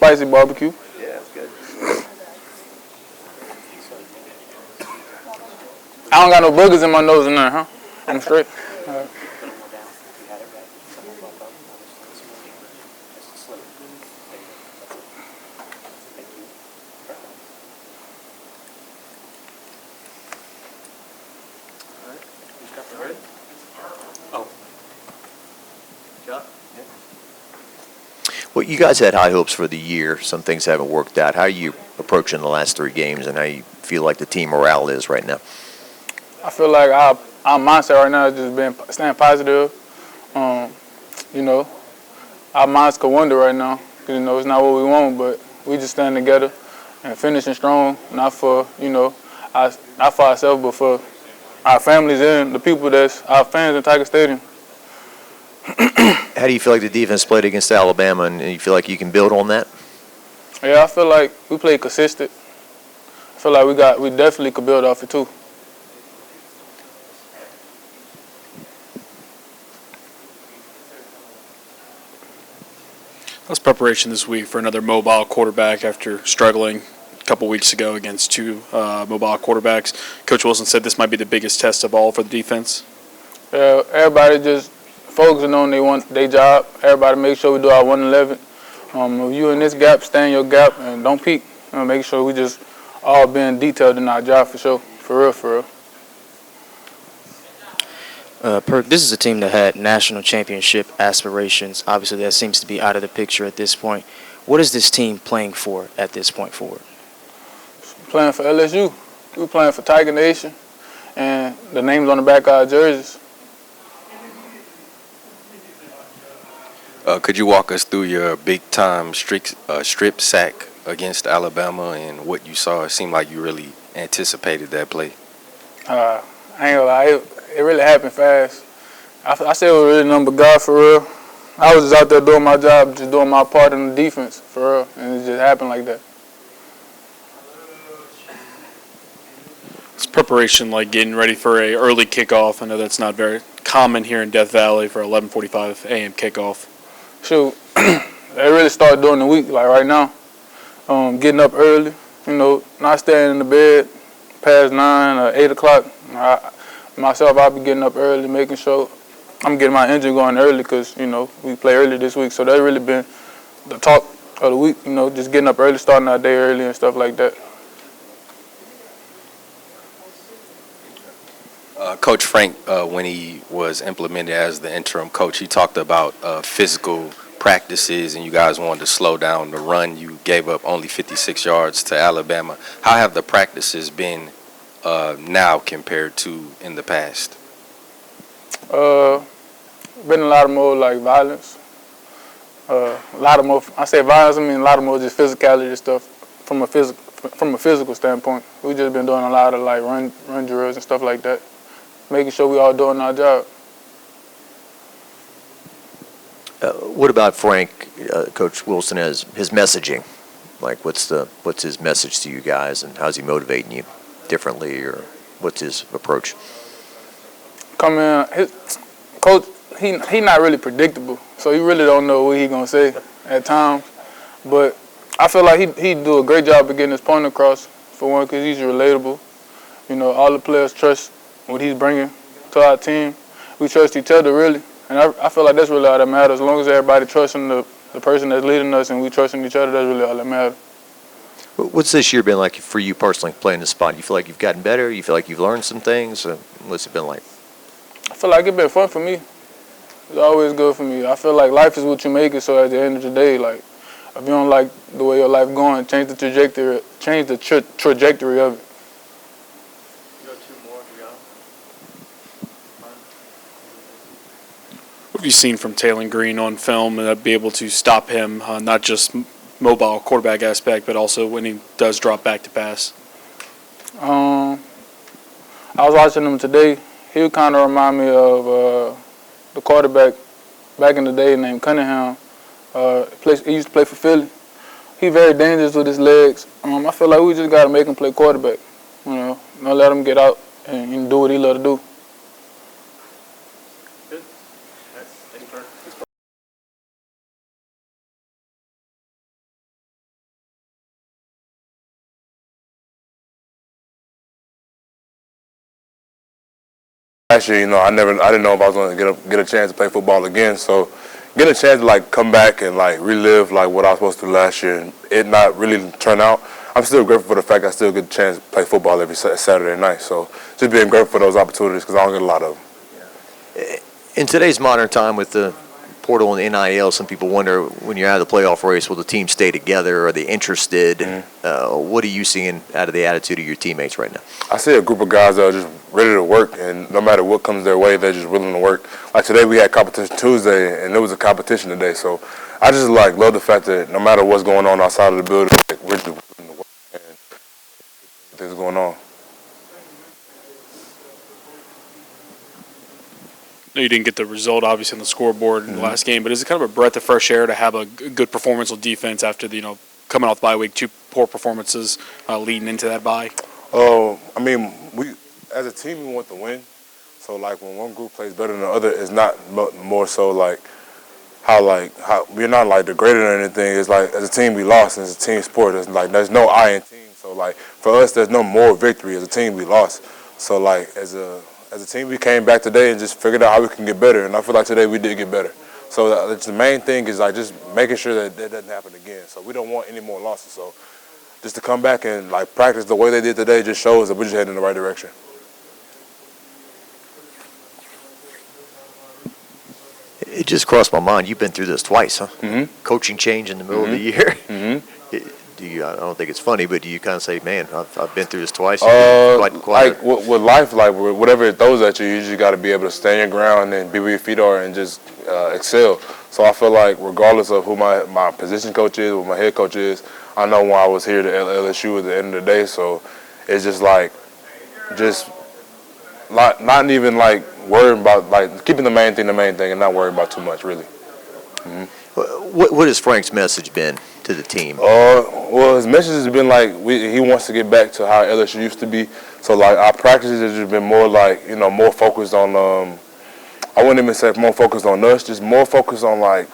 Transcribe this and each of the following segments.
spicy barbecue. Yeah, that's good. I don't got no boogers in my nose in there, huh? I'm straight. Well, you guys had high hopes for the year. Some things haven't worked out. How are you approaching the last 3 games, and how you feel like the team morale is right now? I feel like our mindset right now is just staying positive. You know, our minds could wonder right now. You know, it's not what we want, but we just stand together and finishing strong. Not for not for ourselves, but for our families and the people that's our fans in Tiger Stadium. How do you feel like the defense played against Alabama, and you feel like you can build on that? Yeah, I feel like we played consistent. I feel like we definitely could build off it too. How's preparation this week for another mobile quarterback after struggling a couple weeks ago against 2 mobile quarterbacks? Coach Wilson said this might be the biggest test of all for the defense. Everybody just focusing on their job. Everybody make sure we do our 111. If you in this gap, stay in your gap and don't peek. Make sure we just all being detailed in our job for sure. For real, for real. Perk, this is a team that had national championship aspirations. Obviously, that seems to be out of the picture at this point. What is this team playing for at this point forward? Playing for LSU. We're playing for Tiger Nation, and the names on the back of our jerseys. Could you walk us through your big-time strip sack against Alabama and what you saw? It seemed like you really anticipated that play. I ain't gonna lie, it really happened fast. I said it was really nothing but God, for real. I was just out there doing my job, just doing my part in the defense, for real, and it just happened like that. It's preparation like getting ready for a early kickoff. I know that's not very common here in Death Valley for 11:45 a.m. kickoff. Shoot, they really started during the week, like right now. Getting up early, not staying in the bed past 9 or 8 o'clock. I'll be getting up early, making sure I'm getting my engine going early because, we play early this week. So that's really been the talk of the week, just getting up early, starting our day early and stuff like that. Coach Frank, when he was implemented as the interim coach, he talked about physical practices, and you guys wanted to slow down the run. You gave up only 56 yards to Alabama. How have the practices been now compared to in the past? Been a lot more like violence. A lot of more. I say violence. I mean a lot of more just physicality and stuff from a physical standpoint. We just been doing a lot of like run drills and stuff like that, making sure we all doing our job. What about Frank, Coach Wilson, as his messaging? Like, what's his message to you guys, and how's he motivating you differently, or what's his approach? Come in, his coach. He not really predictable, so you really don't know what he gonna say at times. But I feel like he do a great job of getting his point across. For one, because he's relatable. All the players trust what he's bringing to our team. We trust each other really, and I feel like that's really all that matters. As long as everybody trusting the person that's leading us and we trusting each other, that's really all that matters. What's this year been like for you personally, playing the spot? You feel like you've gotten better? You feel like you've learned some things? What's it been like? I feel like it's been fun for me. It's always good for me. I feel like life is what you make it, so at the end of the day, like, if you don't like the way your life going, change the trajectory of it. What have you seen from Taylor Green on film and be able to stop him, not just mobile quarterback aspect, but also when he does drop back to pass? I was watching him today. He would kind of remind me of the quarterback back in the day named Cunningham. He used to play for Philly. He's very dangerous with his legs. I feel like we just got to make him play quarterback. Not let him get out and do what he love to do. last year, I didn't know if I was going to get a chance to play football again. So getting a chance to come back and relive what I was supposed to do last year and it not really turn out, I'm still grateful for the fact I still get a chance to play football every Saturday night. So just being grateful for those opportunities because I don't get a lot of them. In today's modern time with the portal and NIL, some people wonder when you're out of the playoff race, will the team stay together? Are they interested? Mm-hmm. What are you seeing out of the attitude of your teammates right now? I see a group of guys that are just ready to work, and no matter what comes their way, they're just willing to work. Like today, we had competition Tuesday, and it was a competition today. So I just love the fact that no matter what's going on outside of the building, we're just willing to work and things going on. You didn't get the result, obviously, on the scoreboard in the last game, but is it kind of a breath of fresh air to have a good performance on defense after coming off the bye week, 2 poor performances leading into that bye? I mean, we as a team we want to win. So when one group plays better than the other, it's not more so how we're not degraded or anything. It's as a team we lost, and it's a team sport. It's there's no I in team. So for us, there's no more victory. As a team, we lost. So as a team, we came back today and just figured out how we can get better. And I feel like today we did get better. So the main thing is just making sure that doesn't happen again. So we don't want any more losses. So just to come back and practice the way they did today just shows that we're just heading in the right direction. It just crossed my mind. You've been through this twice, huh? Mm-hmm. Coaching change in the middle of the year. Mm-hmm. I don't think it's funny, but do you kind of say, man, I've been through this twice? Quite with life, whatever it throws at you, you just got to be able to stand your ground and be where your feet are and just excel. So I feel regardless of who my position coach is, what my head coach is, I know when I was here to LSU at the end of the day. So it's just not even worrying about keeping the main thing and not worrying about too much really. Mm-hmm. What has Frank's message been to the team? Well, his message has been he wants to get back to how LSU used to be. So our practices have just been more more focused on I wouldn't even say more focused on us, just more focused on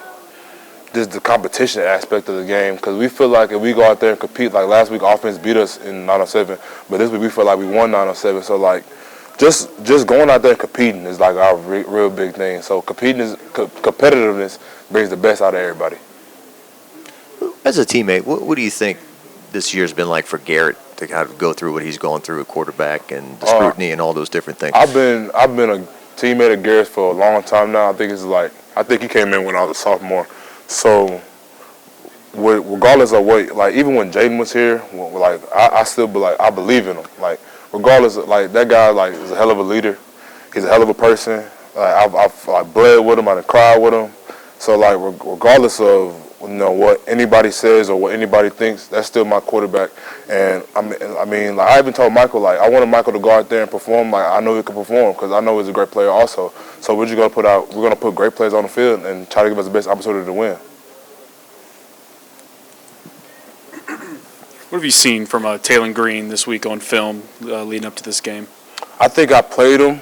just the competition aspect of the game. Because we feel if we go out there and compete, last week offense beat us in 907, but this week we feel we won 907. So just going out there and competing is our real big thing. So competitiveness brings the best out of everybody. As a teammate, what do you think this year's been like for Garrett to kind of go through what he's going through at quarterback and the scrutiny and all those different things? I've been a teammate of Garrett's for a long time now. I think he came in when I was a sophomore. So regardless of what, even when Jaden was here, I still I believe in him. Regardless of, that guy is a hell of a leader. He's a hell of a person. I've bled with him. I cried with him. So regardless of what anybody says or what anybody thinks, that's still my quarterback. And I even told Michael I wanted Michael to go out there and perform. I know he can perform because I know he's a great player also. So we're just gonna put great players on the field and try to give us the best opportunity to win. What have you seen from Taylor Green this week on film leading up to this game? I think I played him.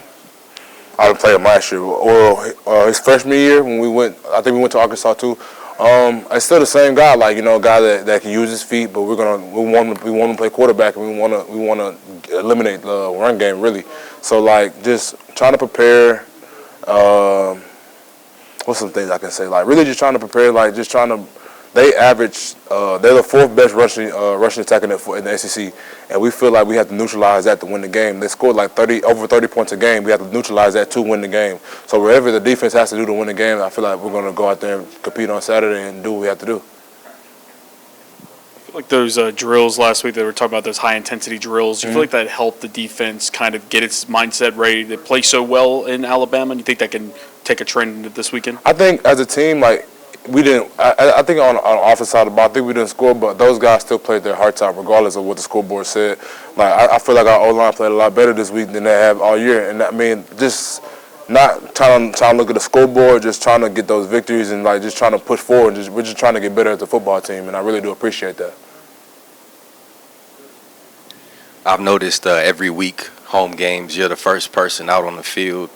I didn't play him last year. Or his freshman year when we went to Arkansas too. It's still the same guy, a guy that can use his feet, but we want to play quarterback and we want to eliminate the run game really. So just trying to prepare. What's some things I can say? Really just trying to prepare. They average. They're the 4th best rushing attack in the SEC, and we feel we have to neutralize that to win the game. They scored over 30 points a game. We have to neutralize that to win the game. So whatever the defense has to do to win the game, I feel we're going to go out there and compete on Saturday and do what we have to do. I feel those drills last week, they were talking about those high-intensity drills. Do you feel that helped the defense kind of get its mindset ready to play so well in Alabama? And you think that can take a trend into this weekend? I think as a team, we didn't. I think on the offense side of the ball, I think we didn't score, but those guys still played their hearts out regardless of what the scoreboard said. I feel our O-line played a lot better this week than they have all year, and just not trying to look at the scoreboard, just trying to get those victories and just trying to push forward. We're just trying to get better as a football team, and I really do appreciate that. I've noticed every week, home games, you're the first person out on the field,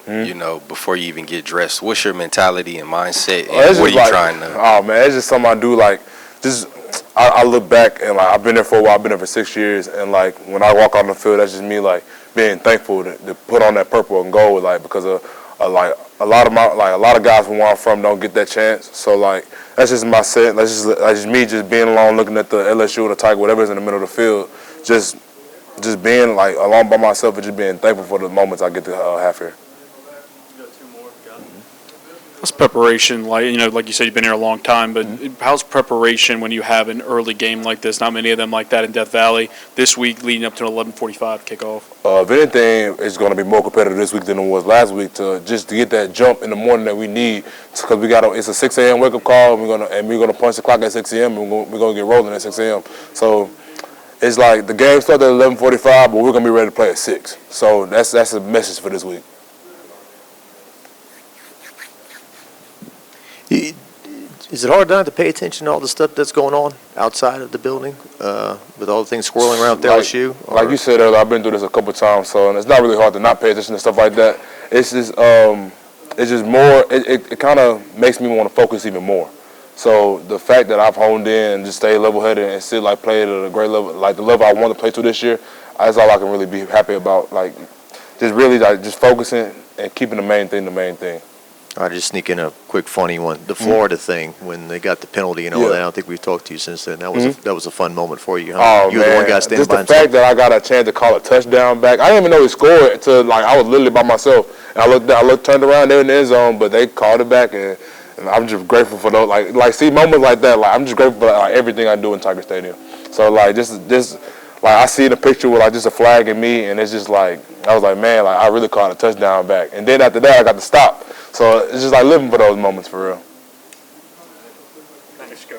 before you even get dressed. What's your mentality and mindset, and what are you trying to? Oh, man, it's just something I do, I look back and like I've been there for a while. I've been there for 6 years, and like when I walk on the field, that's just me like being thankful to put on that purple and gold, like because of like a lot of guys from where I'm from don't get that chance. So like that's just my set. That's just me just being alone, looking at the LSU or the Tiger, whatever's in the middle of the field, just being like alone by myself and just being thankful for the moments I get to have here. How's preparation like? Like you said, you've been here a long time, but how's preparation when you have an early game like this? Not many of them like that in Death Valley. This week, leading up to an 11:45 kickoff. If anything, it's going to be more competitive this week than it was last week to get that jump in the morning that we need, because it's a 6 a.m. wake up call, and we're gonna punch the clock at 6 a.m. and we're gonna get rolling at 6 a.m. So it's like the game starts at 11:45, but we're gonna be ready to play at 6. So that's a message for this week. Is it hard not to pay attention to all the stuff that's going on outside of the building with all the things swirling around with LSU? Like you said earlier, I've been through this a couple of times, so it's not really hard to not pay attention to stuff like that. It's just more. It kind of makes me want to focus even more. So the fact that I've honed in and just stayed level-headed and still like played at a great level, like the level I want to play to this year, that's all I can really be happy about. Like just really like just focusing and keeping the main thing the main thing. I'll just sneak in a quick funny one. The Florida thing, when they got the penalty and all that, I don't think we've talked to you since then. That was a fun moment for you, huh? Oh, you were the one guy standing just by the fact that I got a chance to call a touchdown back. I didn't even know he scored until like I was literally by myself. And I looked, turned around, they were in the end zone, but they called it back, and I'm just grateful for those. Like see moments like that. Like I'm just grateful for like everything I do in Tiger Stadium. So like just like I see the picture with like just a flag and me, and it's just like I was like, man, like I really caught a touchdown back. And then after that, I got to stop. So it's just like living for those moments for real.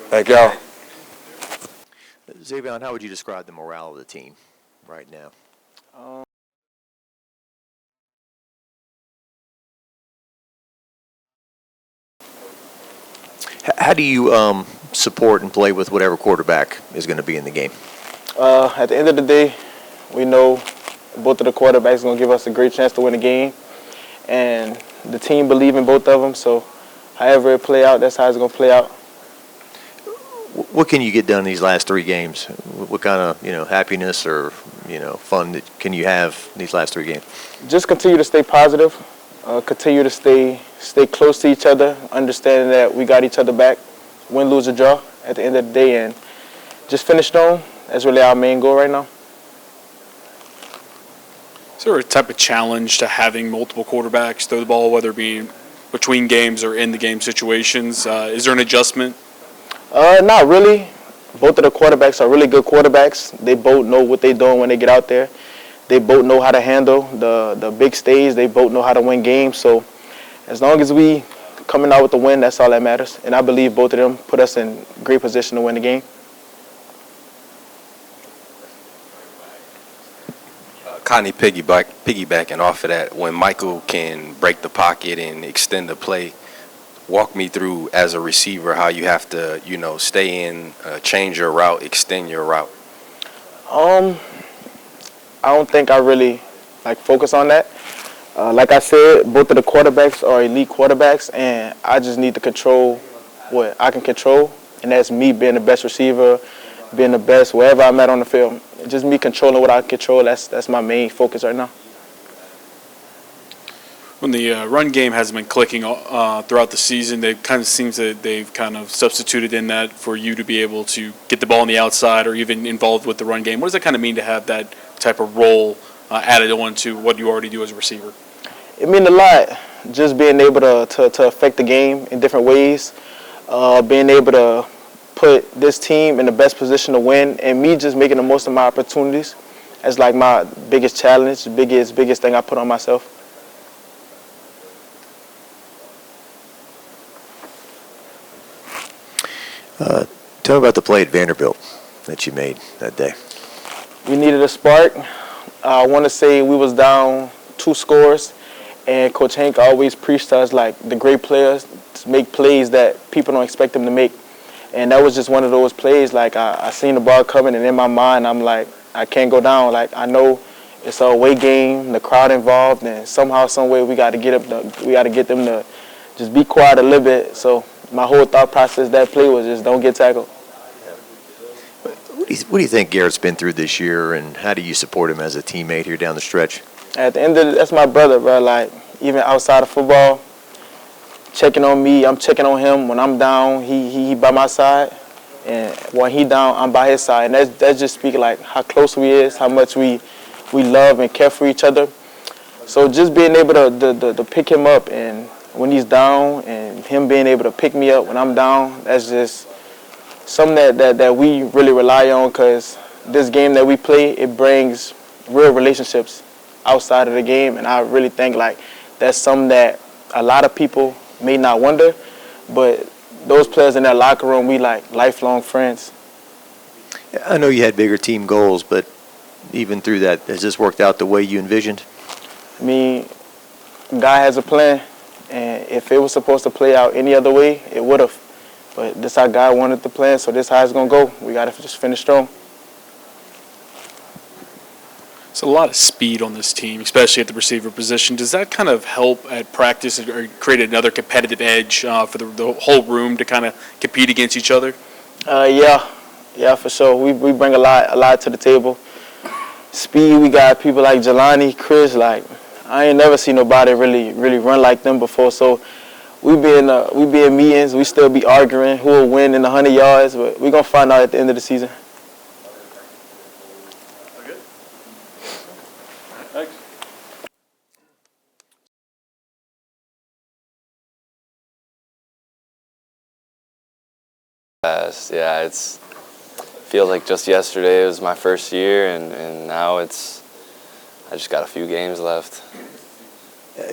Thank y'all. Zavion, how would you describe the morale of the team right now? How do you support and play with whatever quarterback is going to be in the game? At the end of the day, we know both of the quarterbacks are going to give us a great chance to win the game. And the team believe in both of them, so however it play out, that's how it's going to play out. What can you get done these last 3 games? What kind of happiness or fun can you have these last 3 games? Just continue to stay positive, continue to stay close to each other, understanding that we got each other back, win, lose, or draw at the end of the day, and just finish strong. That's really our main goal right now. Is there a type of challenge to having multiple quarterbacks throw the ball, whether it be between games or in the game situations? Is there an adjustment? Not really. Both of the quarterbacks are really good quarterbacks. They both know what they're doing when they get out there. They both know how to handle the big stage. They both know how to win games. So as long as we coming out with the win, that's all that matters. And I believe both of them put us in great position to win the game. Connie piggybacking off of that, when Michael can break the pocket and extend the play, walk me through as a receiver how you have to, stay in, change your route, extend your route. I don't think I really focus on that. Like I said, both of the quarterbacks are elite quarterbacks, and I just need to control what I can control, and that's me being the best receiver, being the best wherever I'm at on the field. Just me controlling what I control, that's my main focus right now. When the run game hasn't been clicking throughout the season, it kind of seems that they've kind of substituted in that for you to be able to get the ball on the outside or even involved with the run game. What does that kind of mean to have that type of role added on to what you already do as a receiver? It means a lot, just being able to affect the game in different ways, being able to put this team in the best position to win, and me just making the most of my opportunities. That's like my biggest challenge, biggest thing I put on myself. Tell me about the play at Vanderbilt that you made that day. We needed a spark. I want to say we was down 2 scores, and Coach Hank always preached to us the great players make plays that people don't expect them to make. And that was just one of those plays. I seen the ball coming, and in my mind, I'm like, I can't go down. I know it's a away game, the crowd involved, and somehow, some way, we got to get them to just be quiet a little bit. So my whole thought process that play was just don't get tackled. What do you think Garrett's been through this year, and how do you support him as a teammate here down the stretch? At the end of that's my brother, bro. Like, even outside of football, checking on me, I'm checking on him. When I'm down, he by my side. And when he down, I'm by his side. And that's just speaking like how close we is, how much we love and care for each other. So just being able to pick him up and when he's down, and him being able to pick me up when I'm down, that's just something that we really rely on, because this game that we play, it brings real relationships outside of the game. And I really think like that's something that a lot of people may not wonder, but those players in that locker room, we like lifelong friends. I know you had bigger team goals, but even through that, has this worked out the way you envisioned? I mean, God has a plan, and if it was supposed to play out any other way, it would have. But this is how God wanted the plan, so this is how it's going to go. We got to just finish strong. It's a lot of speed on this team, especially at the receiver position. Does that kind of help at practice or create another competitive edge for the whole room to kind of compete against each other? Yeah, for sure. We bring a lot to the table. Speed, we got people like Jelani, Chris. Like, I ain't never seen nobody really run like them before. So we be in meetings. We still be arguing who will win in the 100 yards, but we're gonna find out at the end of the season. Yeah, it's feels like just yesterday it was my first year, and now I just got a few games left.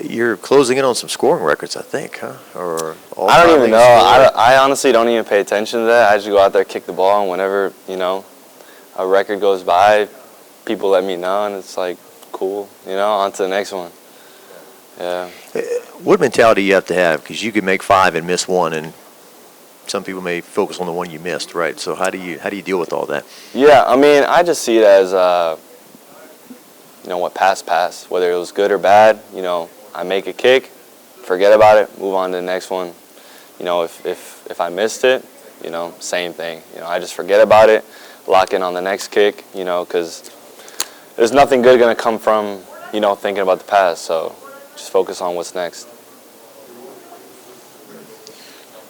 You're closing in on some scoring records, I think, huh? Or I don't even know. I honestly don't even pay attention to that. I just go out there, kick the ball, and whenever a record goes by, people let me know, and it's like cool. On to the next one. Yeah. What mentality you have to have? Because you could make 5 and miss 1, and some people may focus on the one you missed, right? So how do you deal with all that? Yeah, I mean, I just see it as what pass, whether it was good or bad. I make a kick, forget about it, move on to the next one. If I missed it, same thing. I just forget about it, lock in on the next kick. Because there's nothing good gonna come from thinking about the past. So just focus on what's next.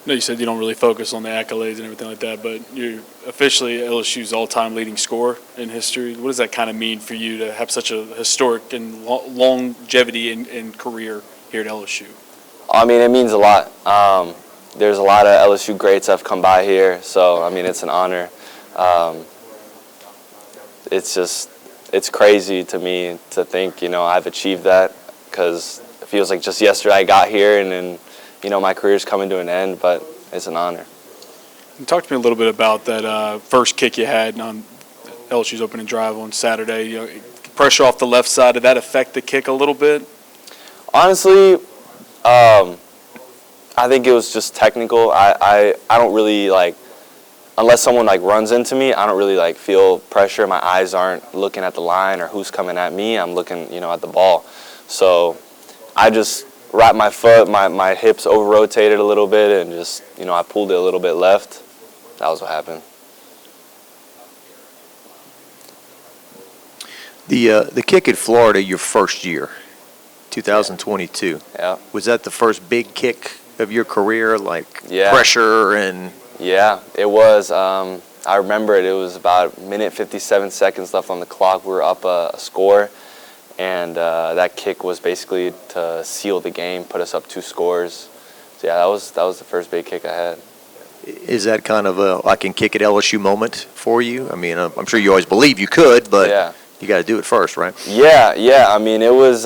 No, you said you don't really focus on the accolades and everything like that, but you're officially LSU's all-time leading scorer in history. What does that kind of mean for you to have such a historic and longevity in career here at LSU? I mean, it means a lot. There's a lot of LSU greats that have come by here, so, I mean, it's an honor. It's crazy to me to think, I've achieved that, because it feels like just yesterday I got here, and then my career's coming to an end, but it's an honor. Talk to me a little bit about that first kick you had on LSU's opening drive on Saturday. Pressure off the left side, did that affect the kick a little bit? Honestly, I think it was just technical. I don't really, unless someone, runs into me, I don't really, feel pressure. My eyes aren't looking at the line or who's coming at me. I'm looking, at the ball. So I just wrapped my foot, my hips over-rotated a little bit, and just, I pulled it a little bit left. That was what happened. The kick at Florida, your first year, 2022. Yeah. Was that the first big kick of your career, Yeah. pressure and? Yeah, it was. I remember it. It was about 1:57 left on the clock. We were up a score. And that kick was basically to seal the game, put us up 2 scores. So yeah, that was the first big kick I had. Is that kind of a I can kick at LSU moment for you? I mean, I'm sure you always believe you could, but yeah. You got to do it first, right? Yeah. I mean, it was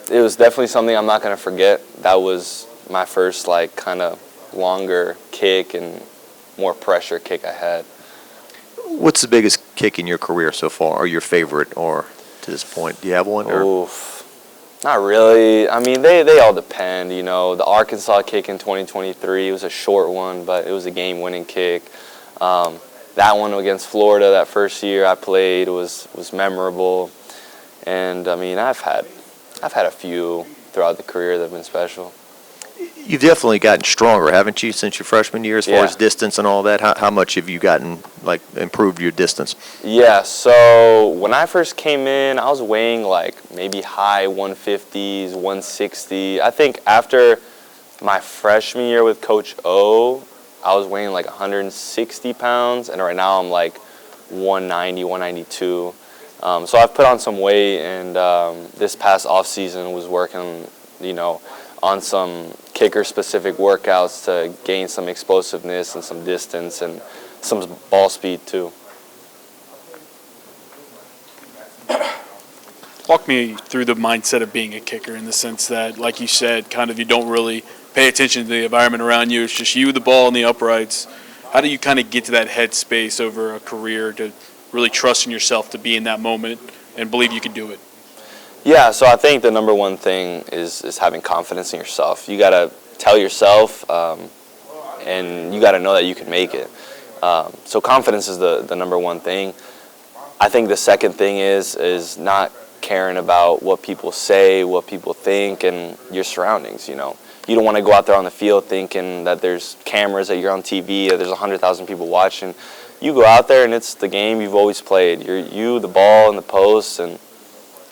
definitely something I'm not gonna forget. That was my first kind of longer kick and more pressure kick I had. What's the biggest kick in your career so far, or your favorite, or to this point? Do you have one? Oof. Not really. I mean, they all depend, The Arkansas kick in 2023 was a short one, but it was a game-winning kick. That one against Florida that first year I played was memorable. And, I mean, I've had a few throughout the career that have been special. You've definitely gotten stronger, haven't you, since your freshman year, as far Yeah. as distance and all that? How much have you gotten, like, improved your distance? Yeah, so when I first came in, I was weighing like maybe high 150s, 160. I think after my freshman year with Coach O, I was weighing like 160 pounds, and right now I'm like 190, 192. So I've put on some weight, and this past off season was working, on some kicker-specific workouts to gain some explosiveness and some distance and some ball speed too. Walk me through the mindset of being a kicker in the sense that, like you said, kind of you don't really pay attention to the environment around you. It's just you, the ball, and the uprights. How do you kind of get to that headspace over a career to really trust in yourself to be in that moment and believe you can do it? Yeah, so I think the number one thing is having confidence in yourself. You got to tell yourself, and you got to know that you can make it. So confidence is the number one thing. I think the second thing is not caring about what people say, what people think, and your surroundings, You don't want to go out there on the field thinking that there's cameras, that you're on TV, that there's 100,000 people watching. You go out there and it's the game you've always played. You, the ball, and the post, and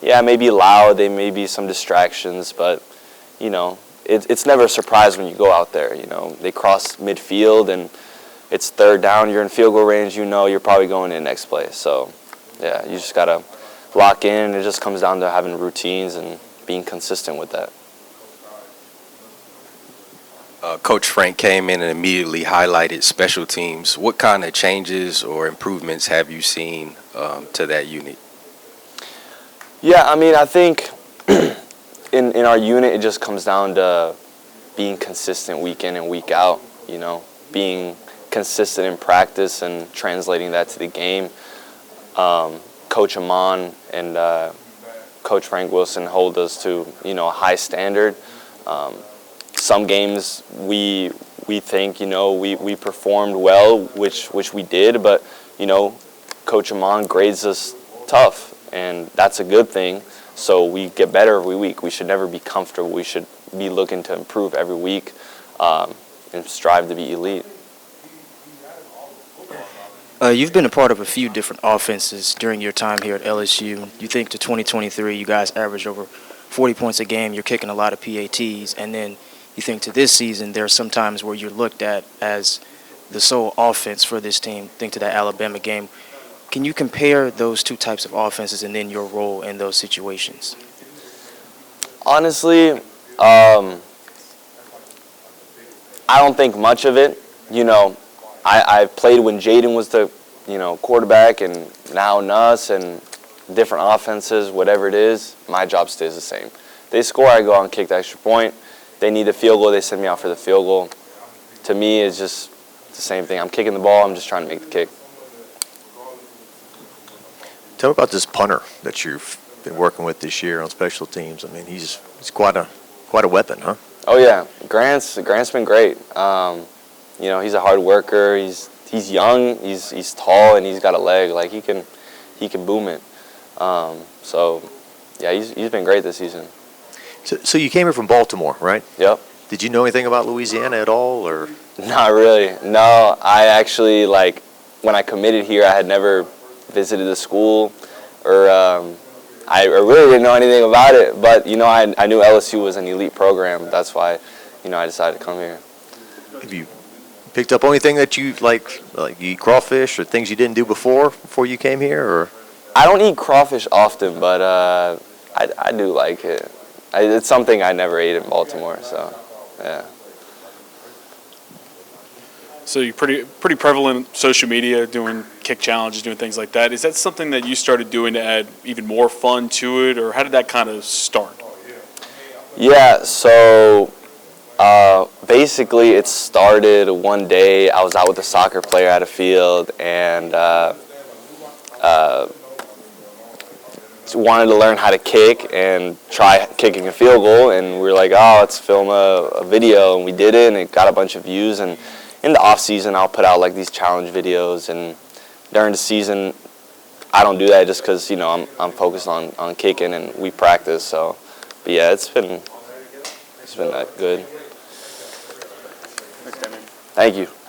yeah, it may be loud, there may be some distractions, but, it's never a surprise when you go out there. They cross midfield and it's third down, you're in field goal range, you're probably going in next play. So, yeah, you just got to lock in. It just comes down to having routines and being consistent with that. Coach Frank came in and immediately highlighted special teams. What kind of changes or improvements have you seen to that unit? Yeah, I think in our unit, it just comes down to being consistent week in and week out, being consistent in practice and translating that to the game. Coach Amon and Coach Frank Wilson hold us to, a high standard. Some games we think, we performed well, which we did, but, Coach Amon grades us tough. And that's a good thing. So we get better every week. We should never be comfortable. We should be looking to improve every week and strive to be elite. You've been a part of a few different offenses during your time here at LSU. You think to 2023, you guys averaged over 40 points a game. You're kicking a lot of PATs. And then you think to this season, there are some times where you're looked at as the sole offense for this team. Think to that Alabama game. Can you compare those two types of offenses and then your role in those situations? Honestly, I don't think much of it. I played when Jaden was the, quarterback, and now Nuss and different offenses, whatever it is, my job stays the same. They score, I go out and kick the extra point. They need a field goal, they send me out for the field goal. To me, it's just the same thing. I'm kicking the ball, I'm just trying to make the kick. Tell me about this punter that you've been working with this year on special teams. He's quite a weapon, huh? Oh yeah, Grant's been great. He's a hard worker. He's young. He's tall, and he's got a leg. Like he can boom it. So yeah, he's been great this season. So you came here from Baltimore, right? Yep. Did you know anything about Louisiana at all, or? Not really. No, I actually when I committed here, I had never visited the school, or I really didn't know anything about it. But I knew LSU was an elite program. That's why I decided to come here. Have you picked up anything that you like you eat crawfish or things you didn't do before you came here, or? I don't eat crawfish often, but I do like it. It's something I never ate in Baltimore, so yeah. So you're pretty prevalent in social media, doing kick challenges, doing things like that. Is that something that you started doing to add even more fun to it, or how did that kind of start? Yeah, so basically it started one day. I was out with a soccer player at a field, and wanted to learn how to kick and try kicking a field goal, and we were like, let's film a video, and we did it, and it got a bunch of views. And in the off season, I'll put out these challenge videos, and during the season, I don't do that just because I'm focused on kicking and we practice. So, but yeah, it's been good. Thank you.